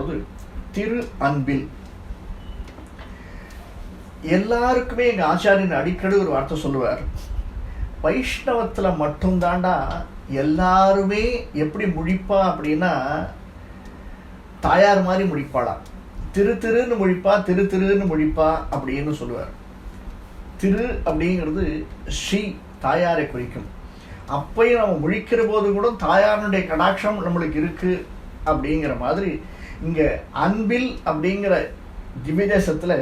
சொல்றது திரு அன்பில். எல்லாருக்குமே எங்க ஆச்சாரியன் அடிக்கடி ஒரு வார்த்தை சொல்லுவார், வைஷ்ணவத்துல மட்டும்தாண்டா எல்லாருமே எப்படி முழிப்பா அப்படின்னா தாயார் மாதிரி முழிப்பாளா, திரு திருன்னு முழிப்பா, திரு திருன்னு முழிப்பா அப்படின்னு சொல்லுவார். திரு அப்படிங்கிறது ஸ்ரீ தாயாரை குறிக்கும். அப்பையும் நம்ம முழிக்கிற போது கூட தாயாருடைய கடாட்சம் நம்மளுக்கு இருக்கு அப்படிங்கிற மாதிரி இங்க அன்பில் அப்படிங்கிற திவ்யதேசத்துல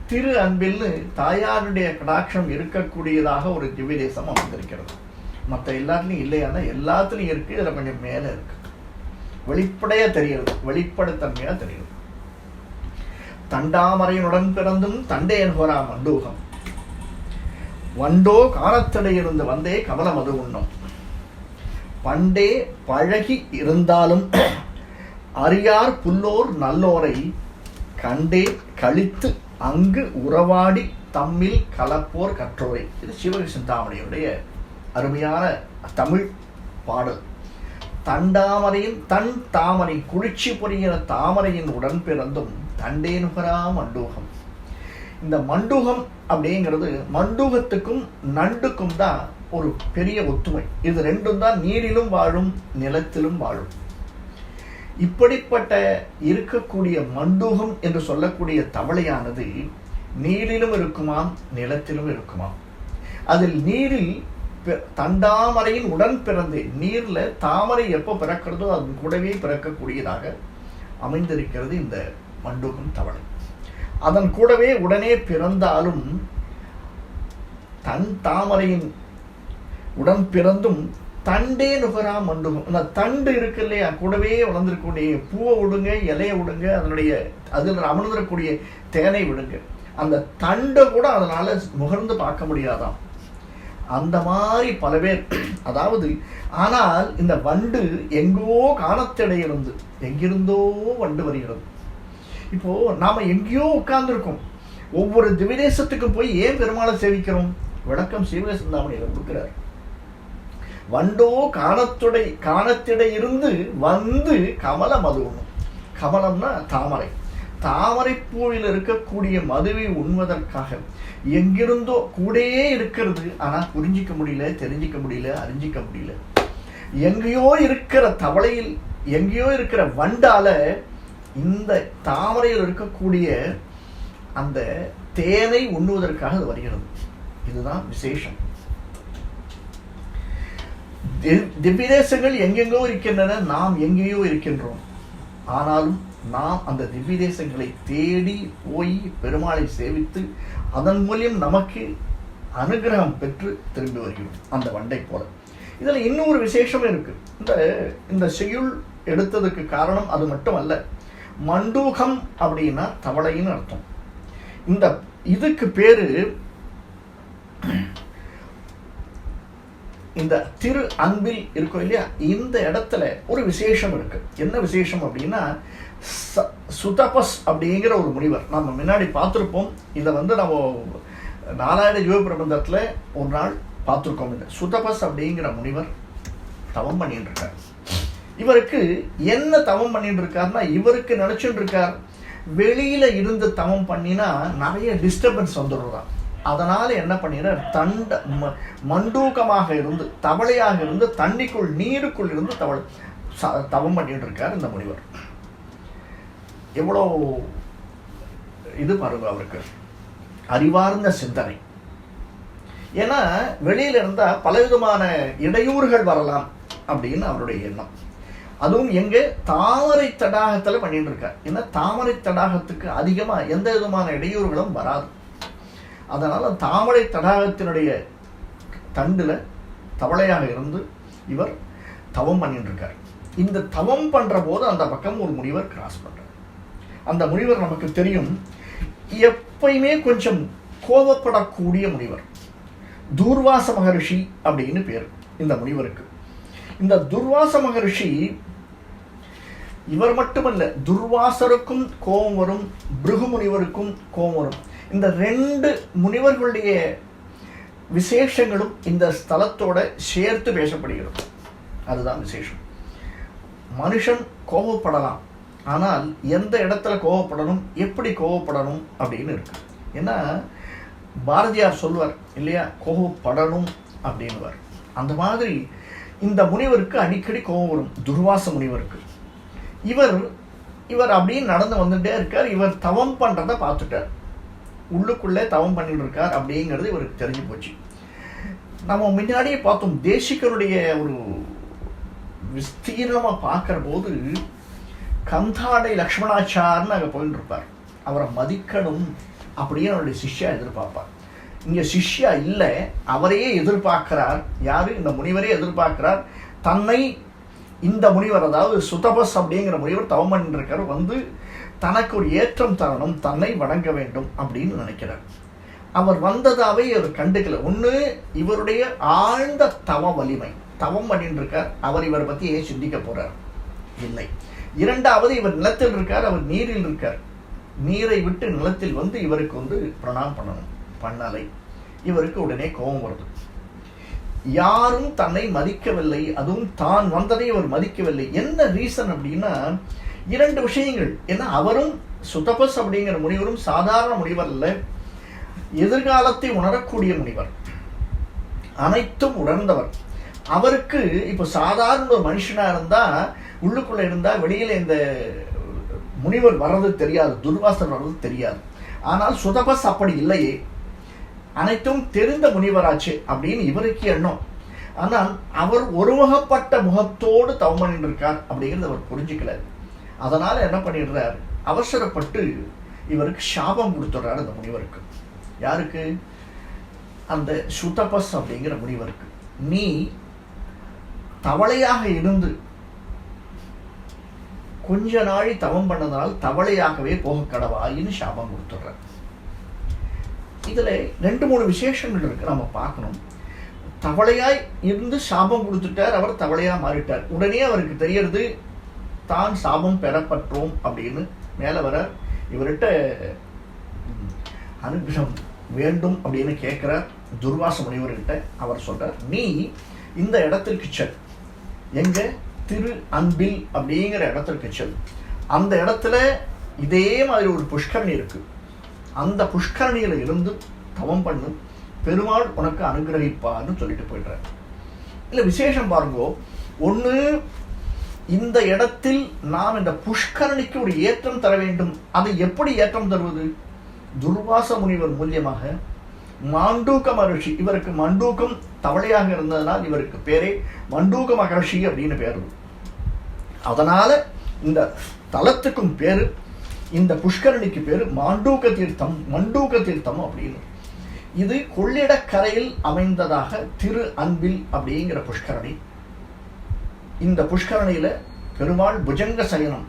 திரு அன்பில்னு தாயாருடைய கடாட்சம் இருக்கக்கூடியதாக ஒரு திவ்யதேசம் அமைந்திருக்கிறது. மற்ற எல்லாத்துலையும் இல்லையானா எல்லாத்துலையும் இருக்கு. இதுல கொஞ்சம் மேல இருக்கு, வெளிப்படையா தெரிகிறது, வெளிப்படைத்தன்மையா தெரிகிறது. தண்டாமரையுடன் பிறந்தும் தண்டே என்பரா மண்டூகம், வண்டோ காலத்திடையிருந்து வந்தே கமல மது உண்ணும், பண்டே பழகி இருந்தாலும் அறியார் புல்லோர் நல்லோரை கண்டே கழித்து அங்கு உறவாடி தம்மில் கலப்போர் கற்றோரை. இது சிவகிருஷ்ணதாமணியுடைய அருமையான தமிழ் பாடல். தண்டாமரையின் தன் தாமரை குளிர்ச்சி பொறிகிற தாமரையின் உடன் பிறந்தும் தண்டே நுகரா மண்டூகம். இந்த மண்டூகம் அப்படிங்கிறது மண்டூகத்துக்கும் நண்டுக்கும் தான் ஒரு பெரிய ஒத்துமை. இது ரெண்டும் தான் நீரிலும் வாழும் நிலத்திலும் வாழும். இப்படிப்பட்ட இருக்கக்கூடிய மண்டூகம் என்று சொல்லக்கூடிய தவளையானது நீரிலும் இருக்குமாம், நிலத்திலும் இருக்குமாம். அதில் நீரில் தண்டாமரையின் உடன் பிறந்து, நீர்ல தாமரை எப்போ பிறக்கிறதோ அது கூடவே பிறக்கக்கூடியதாக அமைந்திருக்கிறது இந்த மண்டூகம் தவளை. அதன் கூடவே உடனே பிறந்தாலும் தன் தாமரையின் உடன் பிறந்தும் தண்டே நுகரா மண்டூகம். அந்த தண்டு இருக்கு இல்லையா, கூடவே வளர்ந்துருக்கக்கூடிய பூவை விடுங்க, இலையை விடுங்க, அதனுடைய அதில் அமர்ந்திருக்கக்கூடிய தேனை விடுங்க, அந்த தண்டை கூட அதனால முகர்ந்து பார்க்க முடியாதாம். அந்த மாதிரி பல பேர். அதாவது ஆனால் இந்த வண்டு எங்கோ காணத்திடையிருந்து எங்கிருந்தோ வண்டு வருகிறது. இப்போ நாம எங்கேயோ உட்கார்ந்துருக்கோம். ஒவ்வொரு திவ்யதேசத்துக்கும் போய் ஏன் பெருமாளை சேவிக்கிறோம்? விளக்கம் சிவகிருஷ்ணதாமணியில கொடுக்கிறார். வண்டோ காணத்திடை இருந்து வந்து கமல மது உண்ணும். கமலம்னா தாமரை. தாமரை பூவில் இருக்கக்கூடிய மதுவை உண்வதற்காக எங்கிருந்தோ கூடயே இருக்கிறது. ஆனா புரிஞ்சிக்க முடியல, தெரிஞ்சிக்க முடியல, அறிஞ்சிக்க முடியல. எங்கேயோ இருக்கிற தவளையில், எங்கேயோ இருக்கிற வண்டால இந்த தாமரையில் இருக்கக்கூடிய அந்த தேனை உண்ணுவதற்காக அது வருகிறது. இதுதான் விசேஷம். திவ்யதேசங்கள் எங்கெங்கோ இருக்கின்றன, நாம் எங்கேயோ இருக்கின்றோம். ஆனாலும் நாம் அந்த திவ்யதேசங்களை தேடி போய் பெருமாளை சேவித்து அதன் மூலியம் நமக்கு அனுகிரகம் பெற்று திரும்பி வருகிறோம், அந்த வண்டை போல. இதுல இன்னொரு விசேஷம் இருக்கு. இந்த செய்யுள் எடுத்ததுக்கு காரணம் அது மட்டும் அல்ல. மண்டூகம் அப்படின்னா தவளைன்னு அர்த்தம். இந்த இதுக்கு பேரு இந்த திரு அன்பில் இருக்கும் இல்லையா, இந்த இடத்துல ஒரு விசேஷம் இருக்கு. என்ன விசேஷம் அப்படின்னா, சுதபஸ் அப்படிங்கிற ஒரு முனிவர் நம்ம முன்னாடி பார்த்துருப்போம். இதை நம்ம நாராயண ஜீவ பிரபந்தத்துல ஒரு நாள் பார்த்துருக்கோம். இந்த சுதபஸ் அப்படிங்கிற முனிவர் தவம் பண்ணிட்டு இருக்கார். இவருக்கு என்ன தவம் பண்ணிட்டு இருக்காருன்னா, இவருக்கு நினைச்சுட்டு இருக்கார் வெளியில இருந்து தவம் பண்ணினா நிறைய டிஸ்டர்பன்ஸ் வந்துடுறான். அதனால என்ன பண்ணிடுறார், மண்டூகமாக இருந்து தவளையாக இருந்து தண்ணிக்குள் நீருக்குள் இருந்து தவம் பண்ணிட்டு இருக்கார் இந்த முனிவர். எவ்வளோ இது பாருங்க, அவருக்கு அறிவார்ந்த சிந்தனை. ஏன்னா வெளியில இருந்தா பலவிதமான இடையூறுகள் வரலாம் அப்படின்னு அவருடைய எண்ணம். அதுவும் எங்க தாமரை தடாகத்துல பண்ணிட்டு இருக்கார். ஏன்னா தாமரை தடாகத்துக்கு அதிகமா எந்த விதமான இடையூறுகளும் வராது. அதனால தாமரை தடாகத்தினுடைய தண்டுல தவளையாக இருந்து இவர் தவம் பண்ணிட்டு இருக்கார். இந்த தவம் பண்ற போது அந்த பக்கம் ஒரு முனிவர் கிராஸ் பண்றார். அந்த முனிவர் நமக்கு தெரியும், எப்பயுமே கொஞ்சம் கோபப்படக்கூடிய முனிவர். துர்வாச மகரிஷி அப்படின்னு பேர் இந்த முனிவருக்கு. இந்த துர்வாச மகரிஷி இவர் மட்டுமல்ல, துர்வாசருக்கும் கோபம் வரும், பிருகு முனிவருக்கும் கோபம் வரும். இந்த ரெண்டு முனிவர்களுடைய விசேஷங்களும் இந்த ஸ்தலத்தோட சேர்த்து பேசப்படுகிறது. அதுதான் விசேஷம். மனுஷன் கோபப்படலாம், ஆனால் எந்த இடத்துல கோவப்படணும், எப்படி கோவப்படணும் அப்படின்னு இருக்கு. ஏன்னா பாரதியார் சொல்வார் இல்லையா, கோவப்படணும் அப்படின்னுவார். அந்த மாதிரி இந்த முனிவருக்கு அடிக்கடி கோபம் வரும், துர்வாச முனிவருக்கு. இவர் அப்படின்னு நடந்து வந்துட்டே இருக்கார். இவர் தவம் பண்றதை பார்த்துட்டார், உள்ளுக்குள்ளே தவம் பண்ணிட்டு இருக்கார் அப்படிங்கிறது இவருக்கு தெரிஞ்சு போச்சு. நம்ம முன்னாடியே பார்த்தோம், தேசிகனுடைய ஒரு விஸ்தீர்ணமா பார்க்கிற போது கந்தாடை லக்ஷ்மணாச்சார்னு அங்கே போயிட்டு இருப்பார். அவரை மதிக்கணும் அப்படின்னு அவருடைய சிஷ்யா எதிர்பார்ப்பார். இங்க சிஷ்யா இல்லை, அவரையே எதிர்பார்க்கிறார். யாரு? இந்த முனிவரே எதிர்பார்க்கிறார். தன்னை இந்த முனிவர், அதாவது சுதபஸ் அப்படிங்கிற முனிவர் தவம் பண்ணிட்டு இருக்கார், வந்து தனக்கு ஒரு ஏற்றம் தரணும், தன்னை வணங்க வேண்டும் அப்படின்னு நினைக்கிறார். அவர் வந்ததாவே இவர் கண்டுக்கல. ஒண்ணு, இவருடைய ஆழ்ந்த தவ வலிமை, தவம் பண்ணிட்டு இருக்கார், அவர் இவரை பத்தி ஏன் சிந்திக்க போறார்? இல்லை. இரண்டாவது, இவர் நிலத்தில் இருக்கார், அவர் நீரில் இருக்கார். நீரை விட்டு நிலத்தில் வந்து இவருக்கு வந்து பிரணாம் பண்ணணும், பண்ணலை. இவருக்கு உடனே கோபம் வருது. யாரும் தன்னை மதிக்கவில்லை, அதுவும் தான் வந்ததை இவர் மதிக்கவில்லை. என்ன ரீசன் அப்படின்னா, இரண்டு விஷயங்கள். ஏன்னா அவரும் சுதபஸ் அப்படிங்கிற முனிவரும் சாதாரண முனிவர் அல்ல, எதிர்காலத்தை உணரக்கூடிய முனிவர், அனைத்தும் உணர்ந்தவர். அவருக்கு இப்போ சாதாரண ஒரு மனுஷனா இருந்தா, உள்ளுக்குள்ள இருந்தா வெளியில இந்த முனிவர் வர்றது தெரியாது, துர்வாசன் வர்றது தெரியாது. ஆனால் சுதபஸ் அப்படி இல்லையே, அனைத்தும் தெரிந்த முனிவராச்சு அப்படின்னு இவருக்கு எண்ணம். ஆனால் அவர் ஒருமுகப்பட்ட முகத்தோடு தவம் பண்ணிட்டு இருக்கார் அப்படிங்கிறது அவர் புரிஞ்சுக்கல. அதனால என்ன பண்ணிடுறார், அவசரப்பட்டு இவருக்கு சாபம் கொடுத்துடுறாரு அந்த முனிவருக்கு. யாருக்கு? அந்த சுதபஸ் அப்படிங்கிற முனிவருக்கு. நீ தவளையாக இருந்து கொஞ்ச நாளி தவம் பண்ணதால் தவளையாகவே போக கடவாயின்னு சாபம் கொடுத்துடுற. இதுல 2-3 விசேஷங்கள் இருக்கு, நம்ம பார்க்கணும். தவளையாய் இருந்து சாபம் கொடுத்துட்டார், அவர் தவளையா மாறிட்டார். உடனே அவருக்கு தெரியறது தான் சாபம் பெறப்பட்டோம் அப்படின்னு. மேல வர இவர்கிட்ட அனுகிரகம் வேண்டும் அப்படின்னு கேட்கிறார் துர்வாச முனிவர்கிட்ட. அவர் சொல்றார், நீ இந்த இடத்திற்கு செல், எங்க திரு அன்பில் அப்படிங்கிற இடத்திற்கு செல். அந்த இடத்துல இதே மாதிரி ஒரு புஷ்கரணி இருக்கு, அந்த புஷ்கரணியில இருந்து தவம் பண்ணு, பெருமாள் உனக்கு அனுகிரகிப்பார்னு சொல்லிட்டு போயிடுறார். இல்ல விசேஷம் பாருங்கோ, ஒண்ணு, இந்த இடத்தில் நாம் இந்த புஷ்கரணிக்கு ஒரு ஏற்றம் தர வேண்டும். அதை எப்படி ஏற்றம் தருவது? துர்வாச முனிவர் மூலியமாக மாண்டூக மகர்ஷி, இவருக்கு மண்டூகம் தவளையாக இருந்ததனால் இவருக்கு பேரே மண்டூக மகர்ஷி அப்படின்னு பேரு. அதனால இந்த தலத்துக்கும் பேரு, இந்த புஷ்கரணிக்கு பேரு மாண்டூக தீர்த்தம், மண்டூக தீர்த்தம் அப்படின்னு. இது கொள்ளிடக்கரையில் அமைந்ததாக திரு அன்பில் அப்படிங்கிற புஷ்கரணி. இந்த புஷ்கரணியில பெருமாள் புஜங்க சயனம்,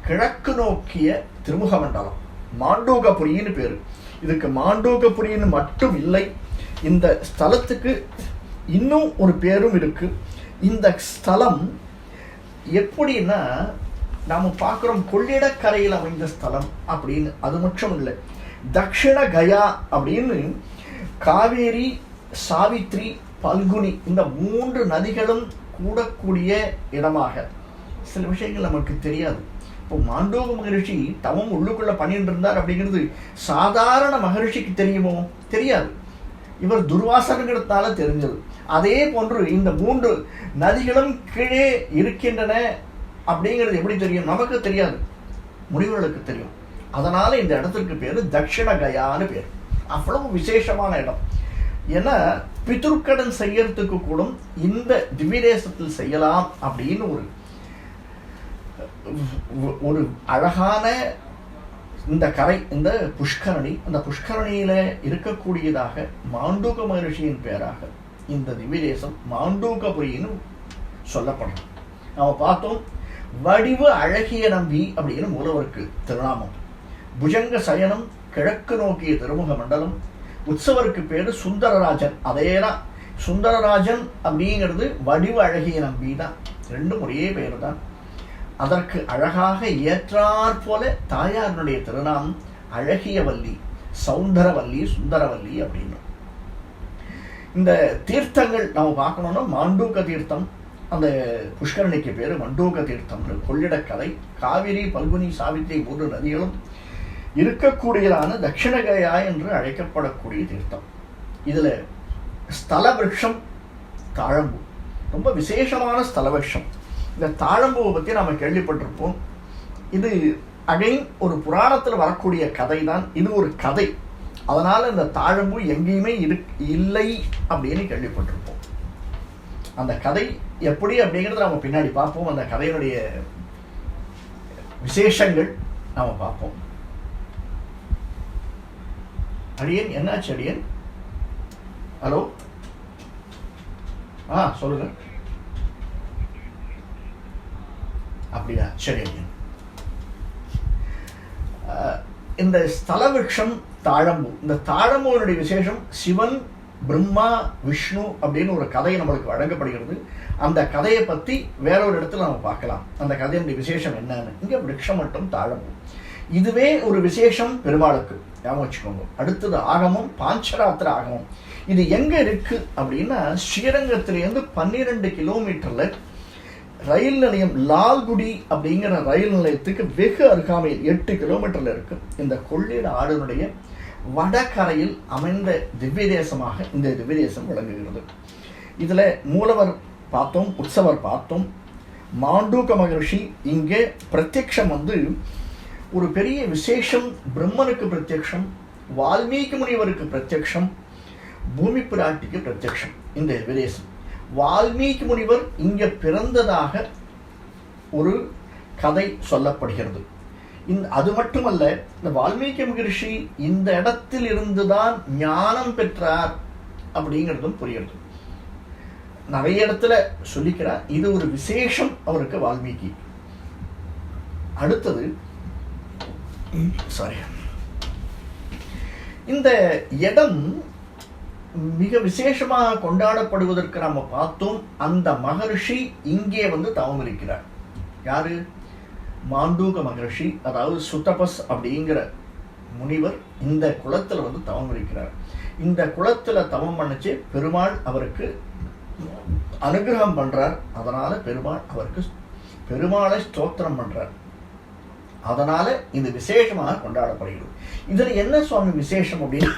கிழக்கு நோக்கிய திருமுக மண்டலம், மாண்டூகபுரின்னு பேரு. இதுக்கு மாண்டூகபுரின்னு மட்டும் இல்லை, இந்த ஸ்தலத்துக்கு இன்னும் ஒரு பேரும் இருக்கு. இந்த ஸ்தலம் எப்படின்னா, நாம பார்க்கிறோம் கொள்ளிடக்கரையில் அமைந்த ஸ்தலம் அப்படின்னு. அது மட்டும் இல்லை, தக்ஷிண கயா அப்படின்னு காவேரி, சாவித்ரி, பல்குனி இந்த 3 நதிகளும் கூடக்கூடிய இடமாக. சில விஷயங்கள் நமக்கு தெரியாது. இப்போ மாண்டூக மகரிஷி தவம் உள்ளுக்குள்ள பண்ணிட்டு இருந்தார் அப்படிங்கிறது சாதாரண மகரிஷிக்கு தெரியுமோ? தெரியாது. இவர் துர்வாசனங்கிறதுனால தெரிஞ்சது. அதே போன்று இந்த 3 நதிகளும் கீழே இருக்கின்றன அப்படிங்கிறது எப்படி தெரியும்? நமக்கு தெரியாது, முனிவர்களுக்கு தெரியும். அதனால இந்த இடத்துக்கு பேரு தட்சிண கயான்னு பேர். அவ்வளவு விசேஷமான இடம். ஏன்னா பித்ருக்கடன் செய்யறதுக்கு கூட இந்த திவ்யதேசத்தில் செய்யலாம் அப்படின்னு ஒரு அழகான இந்த கரை, இந்த புஷ்கரணி, அந்த புஷ்கரணியில இருக்கக்கூடியதாக மாண்டூக மகரிஷியின் பேராக இந்த திவ்யதேசம் மாண்டூகபுரின்னு சொல்லப்படுறது. நம்ம பார்த்தோம், வடிவு அழகிய நம்பி அப்படின்னு மூலவருக்கு திருநாமம். புஜங்க சயனம், கிழக்கு நோக்கிய திருமுக மண்டலம். உற்சவருக்கு பேரு சுந்தரராஜன். அதேதான், சுந்தரராஜன் அப்படிங்கிறது வடிவு அழகிய நம்பி தான், ரெண்டும் ஒரே பேர் தான். அதற்கு அழகாக ஏற்றாற் போல தாயாருடைய திருநாமம் அழகியவல்லி, சௌந்தரவல்லி, சுந்தரவல்லி அப்படின்னு. இந்த தீர்த்தங்கள் நம்ம பார்க்கணும்னா மாண்டூக தீர்த்தம், அந்த புஷ்கரணிக்கு பேர் மண்டூக தீர்த்தம். கொள்ளிடக்கரை, காவிரி, பல்குனி, சாவித்திரி 3 நதிகளும் இருக்கக்கூடியதான தட்சிணகயா என்று அழைக்கப்படக்கூடிய தீர்த்தம். இதுல ஸ்தல விருட்சம் தாழம்பூ, ரொம்ப விசேஷமான ஸ்தல விருட்சம். இந்த தாழம்பூவை பற்றி நாம கேள்விப்பட்டிருப்போம். இது அகைன் ஒரு புராணத்தில் வரக்கூடிய கதை தான். இது ஒரு கதை, அதனால இந்த தாழம்பூ எங்கேயுமே இல்லை அப்படின்னு கேள்விப்பட்டிருப்போம். அந்த கதை எப்படி அப்படிங்கிறத நாம பின்னாடி பார்ப்போம். அந்த கதையினுடைய விசேஷங்கள் நாம பார்ப்போம். அடியன் என்னாச்சு அடியன்? ஹலோ, சொல்லுங்க. அப்படியா, சரி அடியன். இந்த ஸ்தல விருட்சம் தாழம்பூ. இந்த தாழம்பூனுடைய விசேஷம் சிவன், பிரம்மா, விஷ்ணு அப்படின்னு ஒரு கதை நம்மளுக்கு வழங்கப்படுகிறது. அந்த கதையை பற்றி வேற ஒரு இடத்துல நம்ம பார்க்கலாம். அந்த கதையினுடைய விசேஷம் என்னன்னு. இங்க விருட்சம் மட்டும் தாழம்பூ. இதுவே ஒரு விசேஷம் பெருமாளுக்கு, ஞாபகம் வச்சுக்கோங்க. அடுத்தது ஆகமம், பாஞ்சராத்திர ஆகமம். இது எங்க இருக்கு அப்படின்னா, ஸ்ரீரங்கத்திலேருந்து 12 கிலோமீட்டர்ல ரயில் நிலையம் லால்குடி அப்படிங்கிற ரயில் நிலையத்துக்கு வெகு அருகாமையில் 8 கிலோமீட்டர்ல இருக்கு. இந்த கொள்ளிட ஆடனுடைய வடகரையில் அமைந்த திவ்ய தேசமாக இந்த திவ்ய தேசம் விளங்குகிறது. இதுல மூலவர் பார்த்தோம், உற்சவர் பார்த்தோம். மாண்டூக மகரிஷி இங்கே பிரத்யக்ஷம் ஒரு பெரிய விசேஷம். பிரம்மனுக்கு பிரத்யக்ஷம், வால்மீகி முனிவருக்கு பிரத்யக்ஷம், பூமி பிராட்டிக்கு பிரத்யக்ஷம். இந்த விதேசம் வால்மீகி முனிவர் இங்க பிறந்ததாக ஒரு கதை சொல்லப்படுகிறது. அது மட்டுமல்ல, இந்த வால்மீகி மகரிஷி இந்த இடத்தில் இருந்துதான் ஞானம் பெற்றார் அப்படிங்கிறதும் புரியுது. நிறைய இடத்துல சொல்லிக்கிறார். இது ஒரு விசேஷம் அவருக்கு, வால்மீகி. அடுத்தது இந்த இடம் மிக விசேஷமாக கொண்டாடப்படுவதற்கு நாம பார்த்தோம். அந்த மகரிஷி இங்கே தவம் இருக்கிறார். யாரு? மாண்டூக மகரிஷி, அதாவது சுதபஸ் அப்படிங்கிற முனிவர் இந்த குளத்துல தவம் இருக்கிறார். இந்த குளத்துல தவம் பண்ணிச்சு பெருமாள் அவருக்கு அனுகிரகம் பண்றார். அதனால பெருமாள் அவருக்கு பெருமாளை ஸ்தோத்திரம் பண்றார். அதனால இது விசேஷமாக கொண்டாடப்படுகிறது. இதுல என்ன சுவாமி விசேஷம் அப்படின்னா,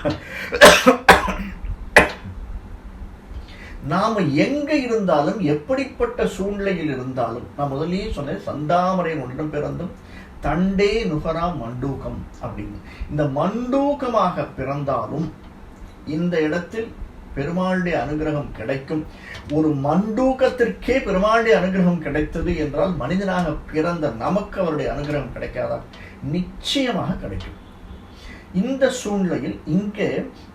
நாம எங்க இருந்தாலும், எப்படிப்பட்ட சூழ்நிலையில் இருந்தாலும், நான் முதல்லயே சொன்னேன், சந்தாமரை ஒன்றும் பிறந்தும் தண்டே நுகரா மண்டூகம் அப்படின்னு. இந்த மண்டூகமாக பிறந்தாலும் இந்த இடத்தில் பெருமாளுடைய அனுகிரகம் கிடைக்கும். ஒரு மண்டூகத்திற்கே பெருமாளுடைய அனுகிரகம் கிடைத்தது என்றால், மனிதனாக பிறந்த நமக்கு அவருடைய அனுகிரகம் கிடைக்காதா? நிச்சயமாக கிடைக்கும். இந்த சூழ்நிலையில் இங்கே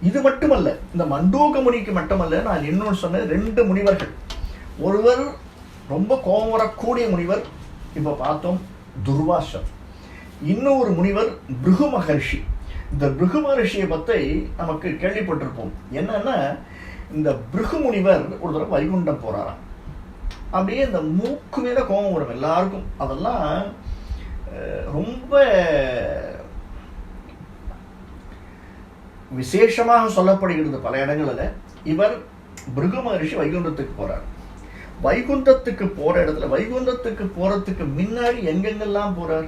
இது மட்டுமல்ல, இந்த மண்டூக முனிக்கு மட்டுமல்ல, நான் இன்னொன்று சொன்னேன், 2 முனிவர்கள். ஒருவர் ரொம்ப கோபம் வரக்கூடிய முனிவர், இப்ப பார்த்தோம், துர்வாசர். இன்னொரு முனிவர் பிருகு மகர்ஷி. இந்த பிருகு மகர்ஷியை பற்றி நமக்கு கேள்விப்பட்டிருப்போம். என்னன்னா, இந்த பிருகு முனிவர் ஒரு தடவை வைகுண்டம் போறாராம். அப்படியே இந்த மூக்கு மேல கோபம் வரும் எல்லாருக்கும். அதெல்லாம் ரொம்ப விசேஷமாக சொல்லப்படுகிறது பல இடங்களில். இவர் பிருகு மகரிஷி வைகுண்டத்துக்கு போறார். வைகுண்டத்துக்கு போற இடத்துல, வைகுண்டத்துக்கு போறதுக்கு முன்னாடி எங்கெங்கெல்லாம் போறார்?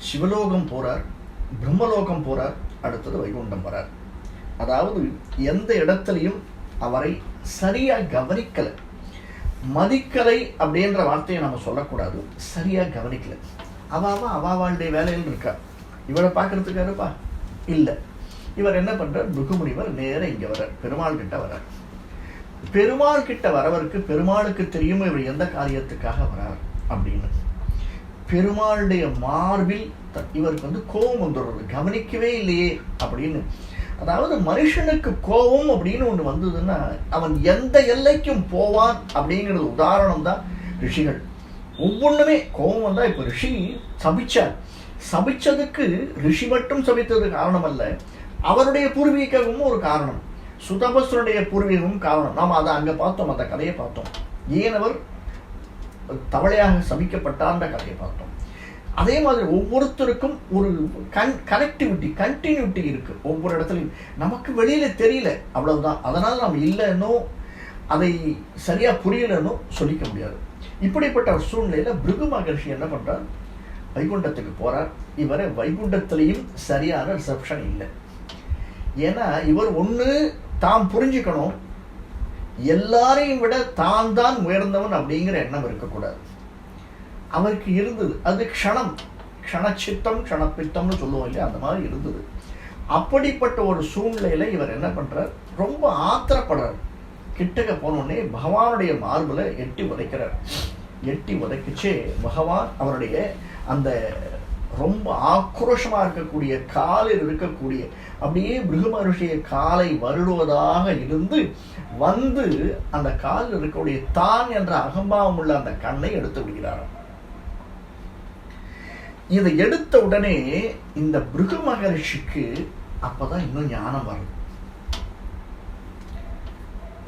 சிவலோகம் போறார், பிரம்மலோகம் போறார், அடுத்தது வைகுண்டம் வரார். அதாவது எந்த இடத்துலையும் அவரை சரியா கவனிக்கல, மதிக்கலை அப்படின்ற வார்த்தையை நம்ம சொல்லக்கூடாது. சரியா கவனிக்கல. அவாவாளுடைய வேலையில் இருக்கா. இவரை பார்க்கறதுக்கு இருப்பா இல்ல. இவர் என்ன பண்றார்? பிருகுமுனிவர் நேர இங்க வர பெருமாள் கிட்ட வர. பெருமாள் கிட்ட வரவருக்கு பெருமாளுக்கு தெரியும் இவர் எந்த காரியத்துக்காக வரார் அப்படின்னு. பெருமாளுடைய மார்பில் இவருக்கு கோபம் வந்துடுறது, கவனிக்கவே இல்லையே அப்படின்னு. அதாவது மனுஷனுக்கு கோபம் அப்படின்னு ஒண்ணு வந்ததுன்னா அவன் எந்த எல்லைக்கும் போவான் அப்படிங்கிறது உதாரணம் தான் ரிஷிகள். ஒவ்வொன்றுமே கோபம் வந்தா, இப்ப ரிஷி சபிச்சார், சபிச்சதுக்கு ரிஷி மட்டும் சபித்தது காரணம் அல்ல, அவருடைய பூர்வீகமும் ஒரு காரணம், சுதபஸ்வருடைய பூர்வீகமும் காரணம். நாம அதை அங்க பார்த்தோம், அந்த கதையை பார்த்தோம். ஏன் அவர் தவளையாக சபிக்கப்பட்டார்ன்ற கதையை பார்த்தோம். அதே மாதிரி ஒவ்வொருத்தருக்கும் ஒரு கனெக்டிவிட்டி, கண்டினியூட்டி இருக்கு ஒவ்வொரு இடத்துலையும். நமக்கு வெளியில தெரியல, அவ்வளவுதான். அதனால நம்ம இல்லைன்னோ அதை சரியா புரியலன்னு சொல்லிக்க முடியாது. இப்படிப்பட்ட ஒரு சூழ்நிலையில பிருகு மகர்ஷி என்ன பண்றார், வைகுண்டத்துக்கு போறார். இவரை வைகுண்டத்திலையும் சரியான ரிசப்ஷன் இல்லை. ஏன்னா இவர் ஒண்ணு தாம் புரிஞ்சுக்கணும், எல்லாரையும் விட தான் தான் உயர்ந்தவன் அப்படிங்கிற எண்ணம் இருக்கக்கூடாது. அவருக்கு இருந்தது அது க்ஷணச்சித்தம் க்ஷணப்பித்தம்னு சொல்லுவோம் இல்லையா, அந்த மாதிரி இருந்தது. அப்படிப்பட்ட ஒரு சூழ்நிலையில இவர் என்ன பண்றார், ரொம்ப ஆத்திரப்படுறார். கிட்டக்க போனோடனே பகவானுடைய மார்புல எட்டி உதைக்கிறார். எட்டி உதைக்கிச்சே பகவான் அவருடைய அந்த ரொம்ப ஆக்ரோஷமா இருக்கக்கூடிய காலில் இருக்கக்கூடிய அப்படியே பிருகு மகர்ஷிய காலை வருடுவதாக இருந்து வந்து அந்த காலில் இருக்கக்கூடிய தான் என்ற அகம்பாவம் உள்ள அந்த கண்ணை எடுத்து விடுகிறார். இதை எடுத்த உடனே இந்த பிருகு மகர்ஷிக்கு அப்பதான் இன்னும் ஞானம் வருது.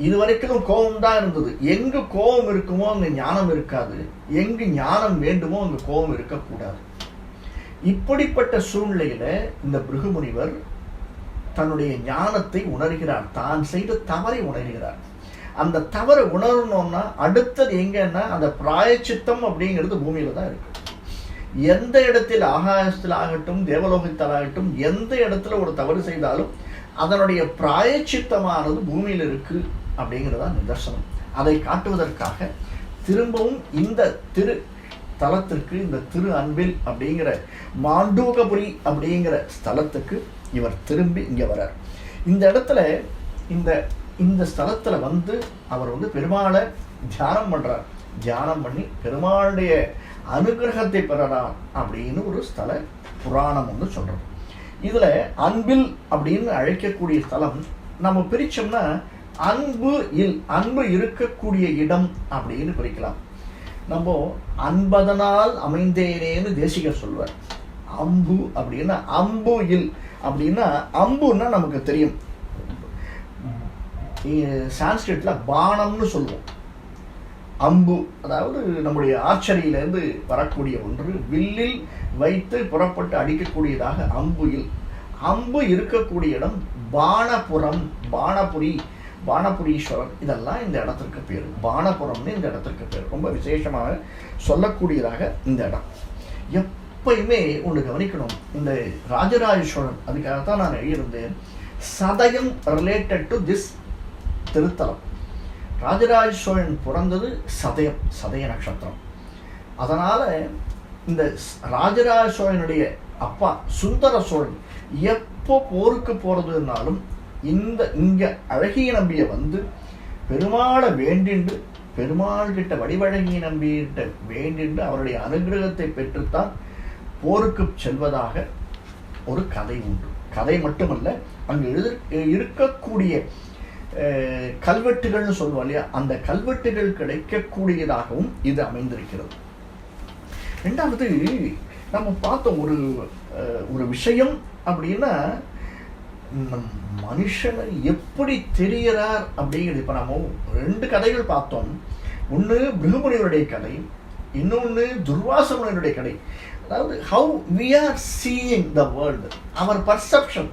இதுவரைக்கும் கோபம் தான் இருந்தது. எங்கு கோபம் இருக்குமோ அங்கு ஞானம் இருக்காது, எங்கு ஞானம் வேண்டுமோ அங்கு கோபம் இருக்கக்கூடாது. இப்படிப்பட்ட சூழ்நிலையில இந்த பிருகு முனிவர் தன்னுடைய ஞானத்தை உணர்கிறார், தான் செய்த தவறை உணர்கிறார். அந்த தவறை உணரணும்னா அடுத்தது எங்கன்னா அந்த பிராயச்சித்தம் அப்படிங்கிறது பூமியில தான் இருக்கு. எந்த இடத்தில் ஆகாயத்தில் ஆகட்டும் தேவலோகத்தில் ஆகட்டும் எந்த இடத்துல ஒரு தவறு செய்தாலும் அதனுடைய பிராயச்சித்தமானது பூமியில் இருக்கு அப்படிங்கிறதா நிதர்சனம். அதை காட்டுவதற்காக திரும்பவும் இந்த திரு தலத்திற்கு, இந்த திரு அன்பில் அப்படிங்கிற மாண்டூகபுரி அப்படிங்கிற ஸ்தலத்துக்கு இவர் திரும்பி இங்க வரார். இந்த இடத்துல இந்த ஸ்தலத்துல வந்து அவர் வந்து பெருமாளை தியானம் பண்றார். தியானம் பண்ணி பெருமாளுடைய அனுகிரகத்தை பெறலாம் அப்படின்னு ஒரு ஸ்தல புராணம் வந்து சொல்றோம். இதுல அன்பில் அப்படின்னு அழைக்கக்கூடிய ஸ்தலம் நம்ம பிரிச்சோம்னா அன்பு இருக்கக்கூடிய இடம் அப்படின்னு பிரிக்கலாம். நம்ம அன்பதனால் அமைந்தேனேன்னு தேசிகர் சொல்வார். அம்பு அப்படின்னா அம்பு இல் அப்படின்னா அம்புன்னா நமக்கு தெரியும், சான்ஸ்கிரிட்ல பானம்னு சொல்லுவோம். அம்பு அதாவது நம்முடைய ஆர்ச்சரியிலிருந்து வரக்கூடிய ஒன்று, வில்லில் வைத்து புறப்பட்டு அடிக்கக்கூடியதாக அம்பு இல். அம்பு இருக்கக்கூடிய இடம் பானபுரம், பானபுரீஸ்வரர், இதெல்லாம் இந்த இடத்திற்கு பேர். பானபுரம்னு இந்த இடத்திற்கு பேர். ரொம்ப விசேஷமாக சொல்லக்கூடியதாக இந்த இடம். எப்பயுமே ஒன்று கவனிக்கணும், இந்த ராஜராஜ சோழன், அதுக்காகத்தான் நான் எழுதியிருந்தேன், சதயம் ரிலேட்டட் டு திஸ் திருத்தலம். ராஜராஜ சோழன் பிறந்தது சதய நட்சத்திரம். அதனால இந்த ராஜராஜ சோழனுடைய அப்பா சுந்தர சோழன் எப்போ போருக்கு போறதுனாலும் இங்க அழகிய நம்பிய வந்து பெருமாளை வேண்டிண்டு, பெருமாள் கிட்ட வடிவழகிய நம்பியிட்ட வேண்டிண்டு அவருடைய அனுகிரகத்தை பெற்றுத்தான் போருக்கு செல்வதாக ஒரு கதை உண்டு. கதை மட்டுமல்ல, அங்கு இருக்கக்கூடிய கல்வெட்டுகள்னு சொல்லுவோம் இல்லையா, அந்த கல்வெட்டுகள் கிடைக்கக்கூடியதாகவும் இது அமைந்திருக்கிறது. ரெண்டாவது நம்ம பார்த்தோம் ஒரு விஷயம் அப்படின்னா, மனுஷனை எப்படி தெரிகிறார் அப்படிங்கிறது. இப்ப நம்ம 2 கதைகள் பார்த்தோம். ஒன்று பிருகுமுனிவருடைய கதை, இன்னொன்று துர்வாச முனிவருடைய கதை. அதாவது how we are seeing the world, அவர் பர்செப்ஷன்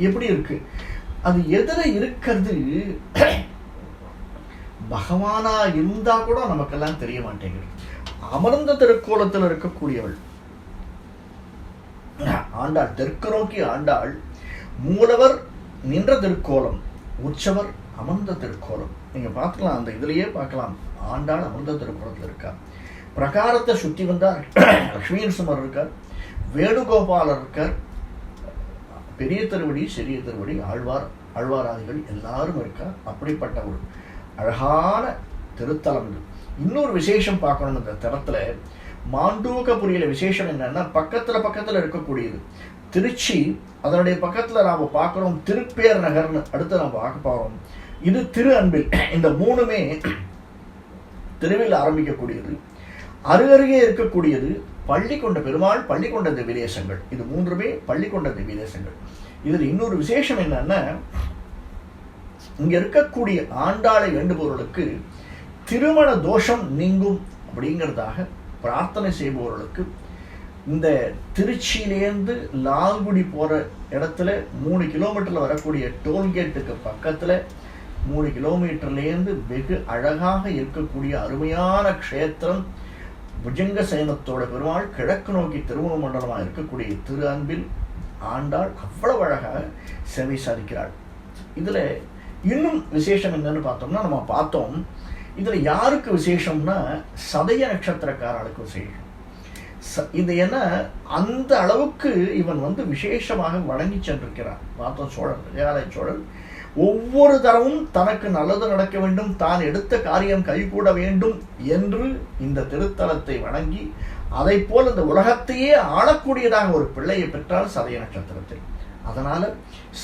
எப்படி இருக்கு, அது எதிர இருக்கிறது பகவானா இருந்தா கூட நமக்கெல்லாம் தெரிய மாட்டேங்குது. அமர்ந்த திருக்கோலத்தில் இருக்கக்கூடியவள் ஆண்டாள், தெற்கு நோக்கி ஆண்டாள், மூலவர் நின்ற திருக்கோலம், உற்சவர் அமர்ந்த திருக்கோலம். நீங்க பார்க்கலாம், அந்த இதுலயே பார்க்கலாம், ஆண்டாள் அமர்ந்த திருக்கோலத்தில் இருக்கா. பிரகாரத்தை சுற்றி வந்தார் லட்சுமி நரசிம்மர் இருக்கார், வேணுகோபாலர் இருக்கார், பெரிய திருவடி சிறிய திருவடி ஆழ்வாராதிகள் எல்லாரும் இருக்கா. அப்படிப்பட்ட ஒரு அழகான திருத்தலம் இது. இன்னொரு விசேஷம் பார்க்கணும் இந்த தலத்துல, மாண்டூகபுரியில விசேஷம் என்னன்னா, பக்கத்துல இருக்கக்கூடியது திருச்சி, அதனுடைய பக்கத்துல நாம பார்க்கிறோம் திருப்பேர் நகர்னு அடுத்து நம்ம பார்க்க போறோம். இது திரு அன்பில். இந்த 3மே திருவில் ஆரம்பிக்கக்கூடியது. அருகருகே இருக்கக்கூடியது பள்ளி கொண்ட பெருமாள், பள்ளி கொண்ட திவ்யதேசங்கள். இது 3மே பள்ளி கொண்ட திவ்யதேசங்கள். இதில் இன்னொரு விசேஷம் என்னன்னா, இங்க இருக்கக்கூடிய ஆண்டாளை வேண்டுபவர்களுக்கு திருமண தோஷம் நீங்கும் அப்படிங்கிறதாக பிரார்த்தனை செய்பவர்களுக்கு இந்த திருச்சியிலேருந்து லால்குடி போற இடத்துல 3 கிலோமீட்டர்ல வரக்கூடிய டோல்கேட்டுக்கு பக்கத்துல 3 கிலோமீட்டர்லேருந்து வெகு அழகாக இருக்கக்கூடிய அருமையான க்ஷேத்திரம் புஜங்க சயனத்தோட பெருமாள் கிழக்கு நோக்கி திருமுக மண்டலமாக இருக்கக்கூடிய திரு அன்பில் ஆண்டாள் அவ்வளவு அழகாக சேவை சாதிக்கிறாள். இதுல இன்னும் விசேஷம் என்னன்னு பார்த்தோம்னா, நம்ம பார்த்தோம் இதுல யாருக்கு விசேஷம்னா சதய நட்சத்திரக்காரர்களுக்கு விசேஷம். இது என்ன அந்த அளவுக்கு இவன் விசேஷமாக வணங்கி சென்றிருக்கிறான். பார்த்தோம் சோழன், விஜயாலய சோழன் ஒவ்வொரு தரவும் தனக்கு நல்லது நடக்க வேண்டும், தான் எடுத்த காரியம் கைகூட வேண்டும் என்று இந்த திருத்தலத்தை வணங்கி அதை போல் இந்த உலகத்தையே ஆளக்கூடியதாக ஒரு பிள்ளையை பெற்றால் சதய நட்சத்திரத்தில். அதனால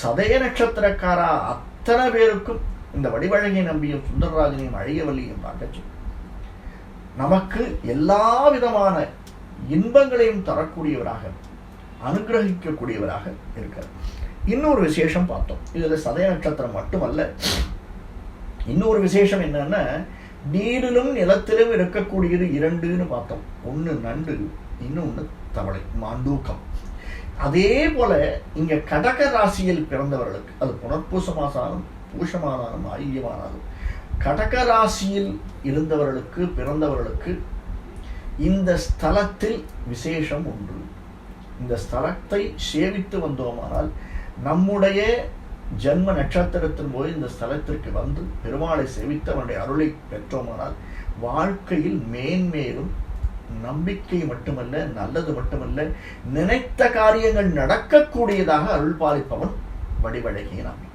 சதய நட்சத்திரக்காரா அத்தனை பேருக்கும் இந்த வடிவழகை நம்பியும் சுந்தரராஜனையும் அழகியவல்லியும் பார்க்க நமக்கு எல்லா விதமான இன்பங்களையும் தரக்கூடியவராக அனுகிரகிக்கக்கூடியவராக இருக்கிறார். இன்னொரு விசேஷம் பார்த்தோம். இதுல சதய நட்சத்திரம் மட்டுமல்ல, இன்னொரு விசேஷம் என்னன்னா, நீரிலும் நிலத்திலும் இருக்கக்கூடியது 2ன்னு பார்த்தோம். ஒன்று நண்டு, இன்னொன்று தவளை, மாண்டூக்கம். அதே போல இங்க கடக ராசியில் பிறந்தவர்களுக்கு, அது புனர்பூசமானாலும் பூஷமானாலும் ஆயில்யமானாலும், கடக ராசியில் இருந்தவர்களுக்கு பிறந்தவர்களுக்கு இந்த ஸ்தலத்தில் விசேஷம் உண்டு. இந்த ஸ்தலத்தை சேவித்து வந்தோமானால் நம்முடைய ஜன்ம நட்சத்திரத்தின் போது இந்த ஸ்தலத்திற்கு வந்து பெருமாளை சேவித்து அவனுடைய அருளை பெற்றோமானால் வாழ்க்கையில் மேன்மேலும் நம்பிக்கை மட்டுமல்ல, நல்லது மட்டுமல்ல, நினைத்த காரியங்கள் நடக்கக்கூடியதாக அருள் பாலிப்பவன் வடிவழகிய நம்பி.